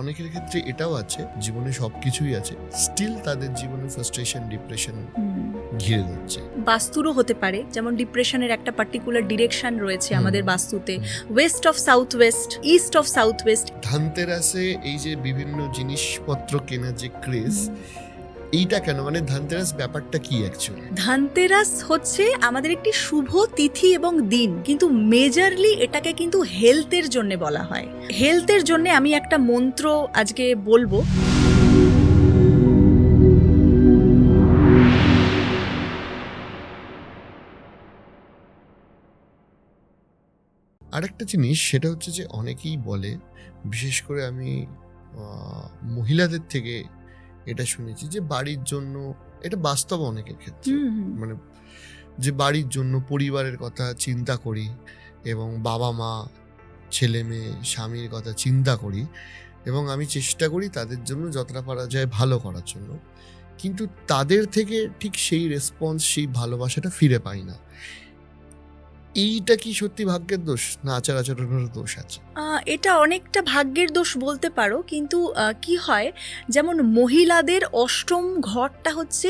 অনেকের ক্ষেত্রে এটাও আছে, জীবনে সবকিছুই আছে, স্টিল তাদের জীবনে ফ্রাস্ট্রেশন, ডিপ্রেশন ঘিরে ধরছে। বাস্তুরও হতে পারে, যেমন ডিপ্রেশনের একটা পার্টিকুলার ডিরেকশন রয়েছে আমাদের বাস্তুতে, west of south west, east of south west. ধানতেরাসে এই যে বিভিন্ন জিনিসপত্র কেনার যে ক্রেজ, এইটা কেন, মানে ধানতেরাস ব্যাপারটা কি অ্যাকচুয়ালি? ধানতেরাস হচ্ছে আমাদের একটি শুভ তিথি এবং দিন, কিন্তু মেজরলি এটাকে কিন্তু হেলথের জন্য বলা হয়। হেলথের জন্য আমি একটা মন্ত্র আজকে বলবো। আরেকটা জিনিস সেটা হচ্ছে যে অনেকেই বলে, বিশেষ করে আমি মহিলাদের থেকে এটা শুনেছি যে বাড়ির জন্য, এটা বাস্তব অনেকের ক্ষেত্রে, মানে যে বাড়ির জন্য পরিবারের কথা চিন্তা করি এবং বাবা মা, ছেলে মেয়ে, স্বামীর কথা চিন্তা করি এবং আমি চেষ্টা করি তাদের জন্য যতটা পারা যায় ভালো করার জন্য, কিন্তু তাদের থেকে ঠিক সেই রেসপন্স, সেই ভালোবাসাটা ফিরে পাই না। এইটা কি সত্যি ভাগ্যের দোষ, না আচার আচরণের দোষ আছে? এটা অনেকটা ভাগ্যের দোষ বলতে পারো, কিন্তু কি হয়, যেমন মহিলাদের অষ্টম ঘরটা হচ্ছে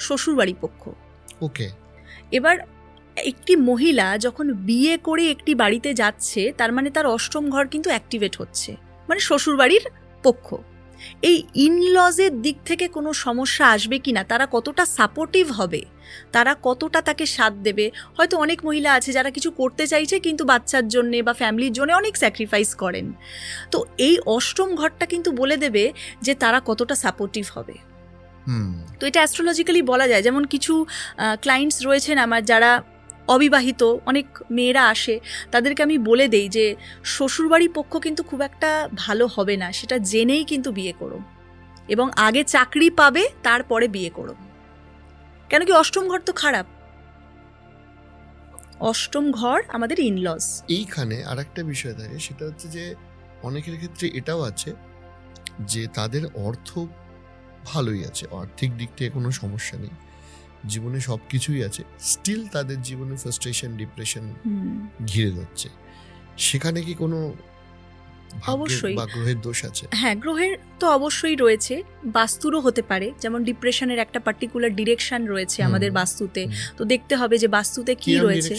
শ্বশুরবাড়ি পক্ষ। ওকে। এবার একটি মহিলা যখন বিয়ে করে একটি বাড়িতে যাচ্ছে, তার মানে তার অষ্টম ঘর কিন্তু অ্যাক্টিভেট হচ্ছে, মানে শ্বশুরবাড়ির পক্ষ। এই ইনলজের দিক থেকে কোনো সমস্যা আসবে কিনা, তারা কতটা সাপোর্টিভ হবে, তারা কতটা তাকে সাথ দেবে। হয়তো অনেক মহিলা আছে যারা কিছু করতে চাইছে কিন্তু বাচ্চার জন্যে বা ফ্যামিলির জন্য অনেক স্যাক্রিফাইস করেন, তো এই অষ্টম ঘরটা কিন্তু বলে দেবে যে তারা কতটা সাপোর্টিভ হবে। তো এটা অ্যাস্ট্রোলজিক্যালি বলা যায়। যেমন কিছু ক্লায়েন্টস রয়েছেন আমার যারা অবিবাহিত, অনেক মেয়েরা আসে, তাদেরকে আমি বলে দেই যে শ্বশুরবাড়ি পক্ষ কিন্তু খুব একটা ভালো হবে না, সেটা জেনেই কিন্তু বিয়ে করো, এবং আগে চাকরি পাবে তারপরে বিয়ে করো। কেন কি অষ্টম ঘর তো খারাপ, অষ্টম ঘর আমাদের ইনলস। এইখানে আর একটা বিষয় থাকে, সেটা হচ্ছে যে অনেকের ক্ষেত্রে এটাও আছে যে তাদের অর্থ ভালোই আছে, আর্থিক দিক থেকে কোনো সমস্যা নেই, জীবনে সবকিছুই আছে, স্টিল তাদের জীবনে ফ্রাস্ট্রেশন, ডিপ্রেশন ঘিরে ধরছে। সেখানে কি কোনো অবশ্যই বা গ্রহের দোষ আছে? হ্যাঁ, গ্রহের তো অবশ্যই রয়েছে, বাস্তুরও হতে পারে। যেমন ডিপ্রেশনের একটা পার্টিকুলার ডিরেকশন রয়েছে আমাদের বাস্তুতে, তো দেখতে হবে যে বাস্তুতে কি রয়েছে।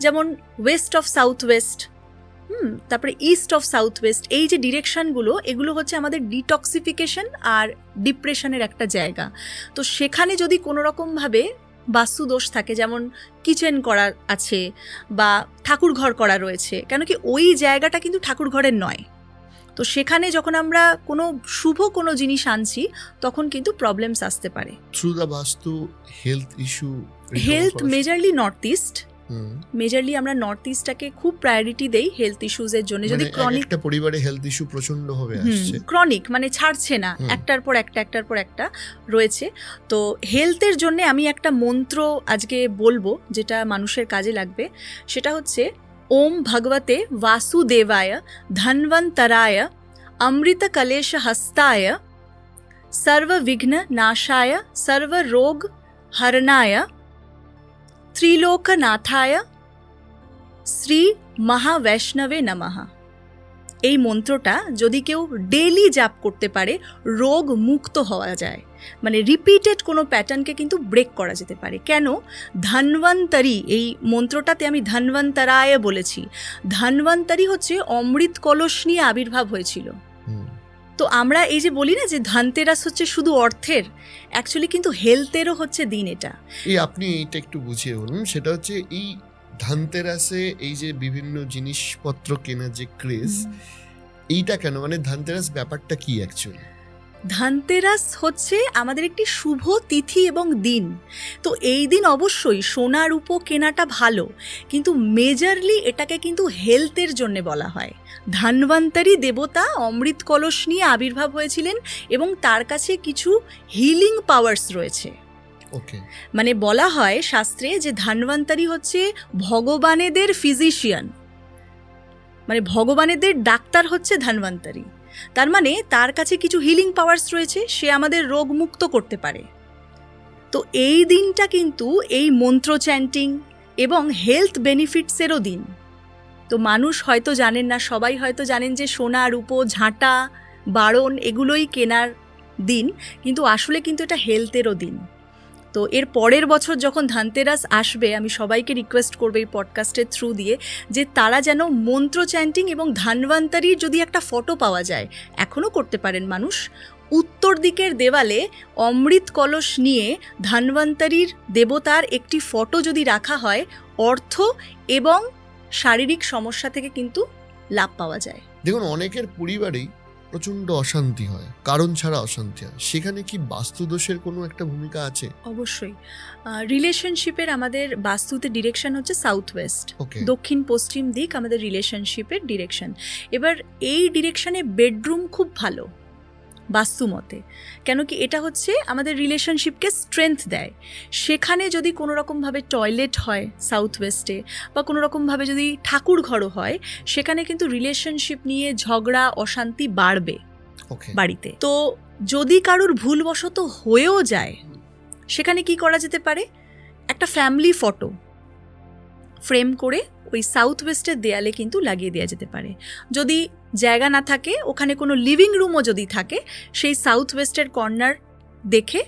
যেমন ওয়েস্ট অফ সাউথ ওয়েস্ট, তারপরে ইস্ট অফ সাউথ ওয়েস্ট, এই যে ডিরেকশনগুলো, এগুলো হচ্ছে আমাদের ডিটক্সিফিকেশন আর ডিপ্রেশনের একটা জায়গা। তো সেখানে যদি কোনো রকমভাবে বাস্তু দোষ থাকে, যেমন কিচেন করা আছে বা ঠাকুর ঘর করা রয়েছে, কেন কি ওই জায়গাটা কিন্তু ঠাকুর ঘরের নয়, তো সেখানে যখন আমরা কোনো শুভ কোনো জিনিস আনছি তখন কিন্তু প্রবলেমস আসতে পারে। থ্রু দ্য বাস্তু health issue, health majorly north east, majorly আমরা নর্থ ইস্টটাকে খুব প্রায়োরিটি দেই হেলথ ইস্যুজের জন্য। যদি ক্রনিক, একটা পরিবারে হেলথ ইস্যু প্রচন্ড হবে আসছে, ক্রনিক মানে ছাড়ছে না, একটার পর একটা রয়েছে, তো হেলথের জন্য আমি একটা মন্ত্র আজকে বলবো যেটা মানুষের কাজে লাগবে। সেটা হচ্ছে ওম ভগবতে वासुदेवाय धन्वन्तराय अमृत कलेश हस्ताय सर्व विघ्न नाशाय सर्व रोग हरणाय त्रिलोकनाथाय শ্রী মহাবৈষ্ণবে নমঃ। এই মন্ত্রটা যদি কেউ ডেইলি জাপ করতে পারে, রোগ মুক্ত হওয়া যায়, মানে রিপিটেড কোনো প্যাটার্নকে কিন্তু ব্রেক করা যেতে পারে। কেন? ধন্বন্তরী, এই মন্ত্রটাতে আমি ধন্বন্তরায় বলেছি, ধন্বন্তরী হচ্ছে অমৃত কলস নিয়ে আবির্ভাব হয়েছিল। তো আমরা এই যে বলি না যে ধানতেরাস হচ্ছে শুধু অর্থের, অ্যাকচুয়ালি কিন্তু হেলথেরও হচ্ছে দিন এটা। এই আপনি এইটা একটু বুঝিয়ে বলুন। সেটা হচ্ছে এই ধানতেরাসে এই যে বিভিন্ন জিনিসপত্র কেনার যে ক্রেজ, এইটা কেন, মানে ধানতেরাস ব্যাপারটা কি অ্যাকচুয়ালি? ধানতেরাস হচ্ছে আমাদের একটি শুভ তিথি এবং দিন, তো এই দিন অবশ্যই সোনা রূপো কেনাটা ভালো, কিন্তু মেজরলি এটাকে কিন্তু হেলথের জন্য বলা হয়। ধন্বন্তরী দেবতা অমৃত কলস নিয়ে আবির্ভাব হয়েছিলেন এবং তার কাছে কিছু হিলিং পাওয়ার্স রয়েছে। মানে বলা হয় শাস্ত্রে যে ধন্বন্তরী হচ্ছে ভগবানেদের ফিজিশিয়ান, মানে ভগবানেদের ডাক্তার হচ্ছে ধন্বন্তরী। তার মানে তার কাছে কিছু হিলিং পাওয়ার্স রয়েছে, সে আমাদের রোগ মুক্ত করতে পারে। তো এই দিনটা কিন্তু এই মন্ত্র চ্যান্টিং এবং হেলথ বেনিফিটসেরও দিন। তো মানুষ হয়তো জানেন না, সবাই হয়তো জানেন যে সোনা রূপো ঝাঁটা বারণ এগুলোই কেনার দিন, কিন্তু আসলে কিন্তু এটা হেলথেরও দিন। তো এর পরের বছর যখন ধনতেরাস আসবে, আমি সবাইকে রিকোয়েস্ট করবো এই পডকাস্টের থ্রু দিয়ে যে তারা যেন মন্ত্র চ্যান্টিং এবং ধন্বন্তরীর যদি একটা ফটো পাওয়া যায়, এখনও করতে পারেন মানুষ, উত্তর দিকের দেওয়ালে অমৃত কলস নিয়ে ধন্বন্তরীর দেবতার একটি ফটো যদি রাখা হয়, অর্থ এবং শারীরিক সমস্যা থেকে কিন্তু লাভ পাওয়া যায়। দেখুন, অনেকের পরিবারেই প্রচন্ড অশান্তি হয়, কারণ ছাড়া অশান্তি হয়, সেখানে কি বাস্তুদোষের কোনো একটা ভূমিকা আছে? অবশ্যই। রিলেশনশিপের আমাদের বাস্তুতে ডিরেকশন হচ্ছে সাউথ ওয়েস্ট, ওকে, দক্ষিণ পশ্চিম দিক আমাদের রিলেশনশিপের ডিরেকশন। এবার এই ডিরেকশনে বেডরুম খুব ভালো বাস্তু মতে, কেন কি এটা হচ্ছে আমাদের রিলেশনশিপকে স্ট্রেংথ দেয়। সেখানে যদি কোনো রকমভাবে টয়লেট হয় সাউথ ওয়েস্টে, বা কোনো রকমভাবে যদি ঠাকুর ঘরও হয়, সেখানে কিন্তু রিলেশনশিপ নিয়ে ঝগড়া অশান্তি বাড়বে ওকে, বাড়িতে। তো যদি কারোর ভুলবশত হয়েও যায়, সেখানে কি করা যেতে পারে, একটা ফ্যামিলি ফটো ফ্রেম করে ওই সাউথ ওয়েস্টের দেয়ালে কিন্তু লাগিয়ে দেওয়া যেতে পারে। যদি জায়গা না থাকে, ওখানে কোনো লিভিং রুমও যদি থাকে, সেই সাউথ ওয়েস্টের কর্নার দেখে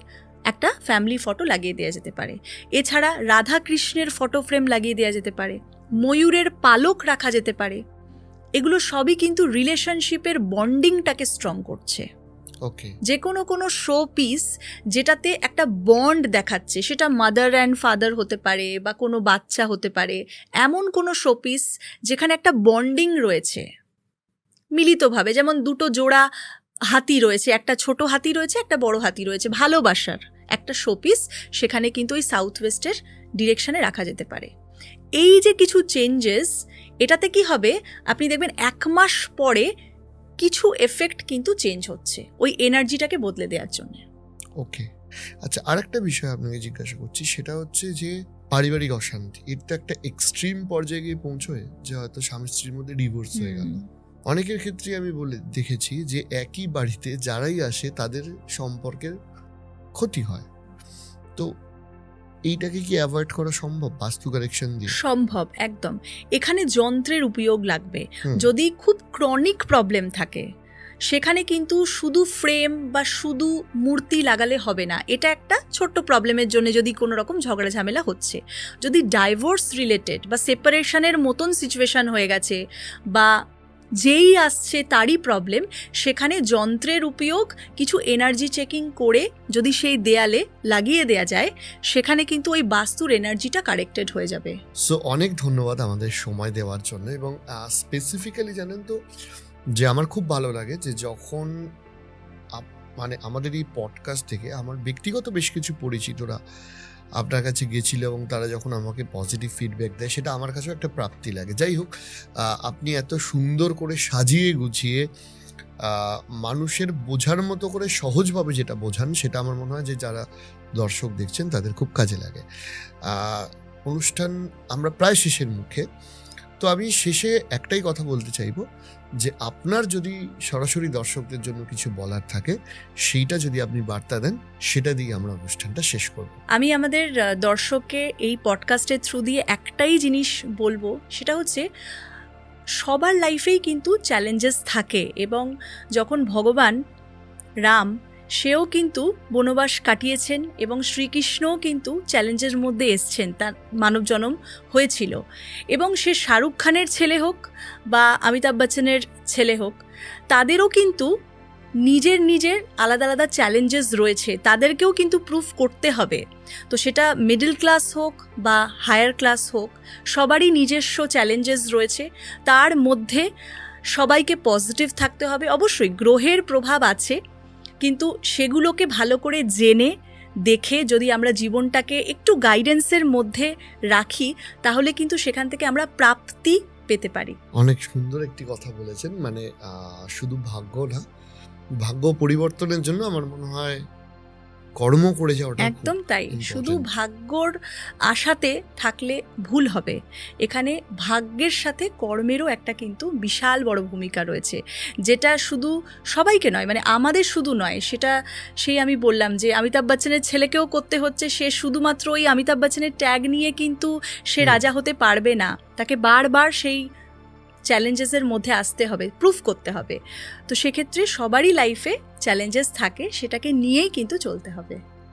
একটা ফ্যামিলি ফটো লাগিয়ে দেওয়া যেতে পারে। এছাড়া রাধা কৃষ্ণের ফটো ফ্রেম লাগিয়ে দেওয়া যেতে পারে, ময়ূরের পালক রাখা যেতে পারে। এগুলো সবই কিন্তু রিলেশনশিপের বন্ডিংটাকে স্ট্রং করছে। ওকে, যে কোনো শো পিস যেটাতে একটা বন্ড দেখাচ্ছে, সেটা মাদার অ্যান্ড ফাদার হতে পারে বা কোনো বাচ্চা হতে পারে, এমন কোনো শো পিস যেখানে একটা বন্ডিং রয়েছে মিলিতভাবে, যেমন দুটো জোড়া হাতি রয়েছে, একটা ছোট হাতি রয়েছে, একটা বড় হাতি রয়েছে, ভালোবাসার একটা শো পিস, সেখানে কিন্তু ওই সাউথ ওয়েস্টের ডিরেকশনে রাখা যেতে পারে। এই যে কিছু চেঞ্জেস, এটাতে কি হবে, আপনি দেখবেন 1 মাস পরে কিছু এফেক্ট কিন্তু চেঞ্জ হচ্ছে ওই এনার্জিটাকে বদলে দেওয়ার জন্য। ওকে। আচ্ছা, আরেকটা বিষয় আপনাকে জিজ্ঞাসা করছি, সেটা হচ্ছে যে পারিবারিক অশান্তি, এটা একটা এক্সট্রিম পর্যায়ে গিয়ে পৌঁছয় যে হয়তো স্বামী স্ত্রীর মধ্যে ডিভোর্স হয়ে গেল। অনেকের ক্ষেত্রে আমি দেখেছি যে একই বাড়িতে যারাই আসে তাদের সম্পর্কের ক্ষতি হয়। তো এইটাকে কি অ্যাভয়েড করা সম্ভব বাস্তু কারেকশন দিয়ে? সম্ভব, একদম। এখানে যন্ত্রের উপয়োগ লাগবে। যদি খুব ক্রনিক প্রবলেম থাকে, সেখানে কিন্তু শুধু ফ্রেম বা শুধু মূর্তি লাগালে হবে না। এটা একটা ছোট্ট প্রবলেমের জন্য যদি কোনো রকম ঝগড়া ঝামেলা হচ্ছে, যদি ডাইভোর্স রিলেটেড বা সেপারেশনের মতন সিচুয়েশন হয়ে গেছে, বা যেই আসছে তারই প্রবলেম, সেখানে যন্ত্রের উপয়োগ কিছু এনার্জি চেকিং করে যদি সেই দেয়ালে লাগিয়ে দেয়া যায়, সেখানে কিন্তু ওই বাস্তুর এনার্জিটা কারেক্টেড হয়ে যাবে। সো অনেক ধন্যবাদ আমাদের সময় দেওয়ার জন্য। এবং স্পেসিফিক্যালি জানেন তো, যে আমার খুব ভালো লাগে যে যখন মানে আমাদের এই পডকাস্ট থেকে আমার ব্যক্তিগত বেশ কিছু পরিচিতরা আপনার কাছে গেছিল এবং তারা যখন আমাকে পজিটিভ ফিডব্যাক দেয়, সেটা আমার কাছেও একটা প্রাপ্তি লাগে। যাই হোক, আপনি এত সুন্দর করে সাজিয়ে গুছিয়ে মানুষের বোঝার মতো করে সহজভাবে যেটা বোঝান, সেটা আমার মনে হয় যে যারা দর্শক দেখছেন তাদের খুব কাজে লাগে। অনুষ্ঠান আমরা প্রায় শেষের মুখে, তো আমি শেষে একটাই কথা বলতে চাইবো যে আপনার যদি সরাসরি দর্শকদের জন্য কিছু বলার থাকে, সেইটা যদি আপনি বার্তা দেন, সেটা দিয়ে আমরা অনুষ্ঠানটা শেষ করব। আমি আমাদের দর্শককে এই পডকাস্টের থ্রু দিয়ে একটাই জিনিস বলবো, সেটা হচ্ছে সবার লাইফেই কিন্তু চ্যালেঞ্জেস থাকে, এবং যখন ভগবান রাম সেও কিন্তু বনবাস কাটিয়েছেন, এবং শ্রীকৃষ্ণও কিন্তু চ্যালেঞ্জের মধ্যে এসছেন, তার মানব জন্ম হয়েছিল। এবং সে শাহরুখ খানের ছেলে হোক বা অমিতাভ বচ্চনের ছেলে হোক, তাদেরও কিন্তু নিজের নিজের আলাদা আলাদা চ্যালেঞ্জেস রয়েছে, তাদেরকেও কিন্তু প্রুফ করতে হবে। তো সেটা মিডল ক্লাস হোক বা হায়ার ক্লাস হোক, সবারই নিজস্ব চ্যালেঞ্জেস রয়েছে। তার মধ্যে সবাইকে পজিটিভ থাকতে হবে। অবশ্যই গ্রহের প্রভাব আছে, কিন্তু সেগুলোকে ভালো করে জেনে দেখে যদি আমরা জীবনটাকে একটু গাইডেন্সের মধ্যে রাখি, তাহলে কিন্তু সেখান থেকে আমরা প্রাপ্তি পেতে পারি। অনেক সুন্দর একটি কথা বলেছেন। মানে শুধু ভাগ্য না, ভাগ্য পরিবর্তনের জন্য আমার মনে হয় কর্ম করে যাওয়াটা একদম তাই। important। শুধু ভাগ্যর আশাতে থাকলে ভুল হবে। এখানে ভাগ্যের সাথে কর্মেরও একটা কিন্তু বিশাল বড় ভূমিকা রয়েছে, যেটা শুধু সবাইকে নয়, মানে আমাদের শুধু নয়, সেটা সেই আমি বললাম যে অমিতাভ বচ্চনের ছেলেকেও করতে হচ্ছে। সে শুধুমাত্র ওই অমিতাভ বচ্চনের ট্যাগ নিয়ে কিন্তু সে রাজা হতে পারবে না, তাকে বারবার সেই চ্যালেঞ্জেসের মধ্যে আসতে হবে, প্রুফ করতে হবে। তো সেক্ষেত্রে সবারই লাইফে চ্যালেঞ্জেস থাকে, সেটাকে নিয়েই কিন্তু চলতে হবে।